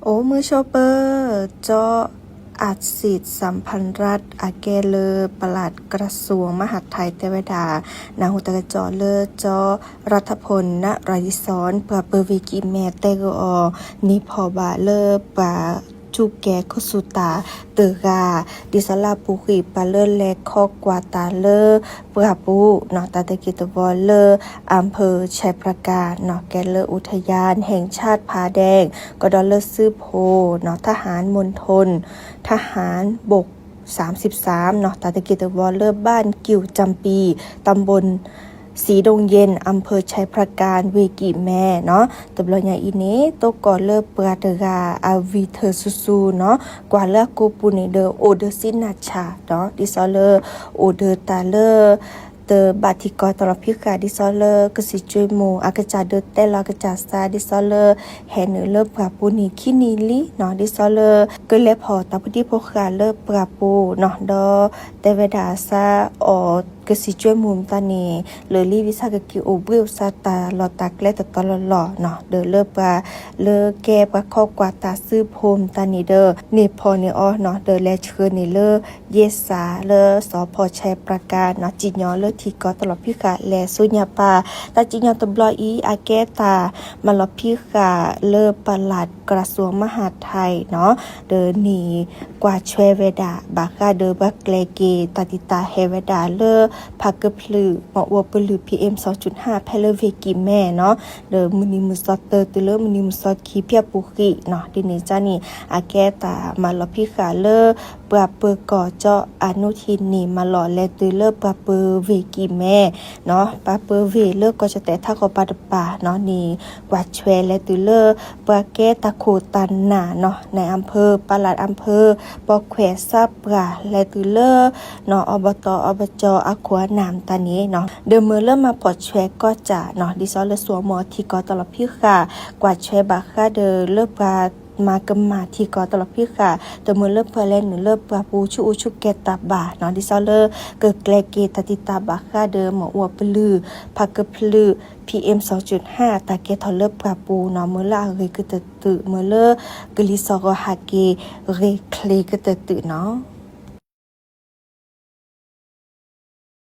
โอ้มือโชเปอร์เจาะอัดสิทธิ์สัมพันธ์รัฐอาเกเลอปลัดกระทรวงมหาดไทยเทวดานาหุตกจอเลอเจาะรัฐพลณรายิซ้อนเปเปอร์วิกิแมเตกอนิพอบาเลอปาจูแกคุสุตาเตกาดิสลาปุกิปาเลอและคอกกวาตาเลอปราปูเนาะตาตะกิตวอลเลออำเภอชัยประการเนาะแกเลออุทยานแห่งชาติผาแดงก็ดอลเลอร์ซื้อโพเนาะทหารมณฑลทหารบก33เนาะตาตะกิตวอลเลอบ้านกิ่วจำปีตำบลสีดงเย็นอำเภอชัยประการเวกิแม่เนาะตบลอยาอีเนโตก่อเลอเปราเดกาอาวิเธอซูเนาะกว่าเลอโกปูเนเดอโอเดซินาชาเนาะดิซอเลอโอเดตาเลอเตบาติกอตลอดพิกาดิซอเลอร์กสิจวยโมอากาจาเดเตลากาจาซาดิซอเลอร์แฮเนเลอร์ปราปูนีคินีลีเนาะดิซอเลอร์ก็เลพอตาพุดิพกาเลอร์ปราปูเนาะดอเตเวดาซาออกสิจวยมุมตานีเลอลีวิสากกิโอเบลซาตาลอตักและตะตอลลอเนาะเดเลอปราเลอแกปะคอกวาตาซื้อโพมตานีเดอเนพอเนอเนาะเดแลเชิญเนเลอเยสาเลอสพชัยประการเนาะจิญอเลอทีก็ตลอดพิกาและสุญญาปาตาจิญญาตบลออีอาแกตามาลอพิกาเลอปลัดกระทรวงมหาดไทยเนาะเดนีกว่าช่วยเวดาบากาเดบักเลเกตติตาเฮเวดาเลอพักกะพลือหมออวปลือ PM 2.5 แพลเวกิแม่เนาะเดมุนิมุสอเตอร์ตเลอมุนิมุสอคีเปียปุกิเนาะดิเนจานี่อาแกตามาลอพิกาเลอปราเปอก่อเจาะอนุทินนี่มาหล่อและตือเลอปราเปอเวกิแม่เนาะปราเปอเวเลอก็จะแต่ถ้าก็ปาดป่าเนาะนี่กว่าแชร์และตือเลอปราแกตะโคตันนาเนาะในอำเภอปลัดอำเภอปอแขวซับปราและตือเลอเนาะอบตอบจอขวานามตานี้เนาะเดิมเมื่อเริ่มมาปลดแชร์ก็จะเนาะดิซอลเลสวมอที่ก็ตลอดพี่ค่ะกว่าแชร์บาค่าเดอเลอปรามากำมาที่ก็ตลอดพี่ค่ะแต่เมื่อเริ่มเพลนหรือเริ่มปราปูชูชุกเกตาบาเนาะดิซอลเลอเกิดแกลเกตติตาบาค่าเดิมหมออวปลือพักกะพลือ PM 2.5 ตาเกทอลเลอร์ปราปูเนาะเมื่อละเรกตะตึเมื่อเลอกลิซอรหาเกเรเคลกตะตึเนาะ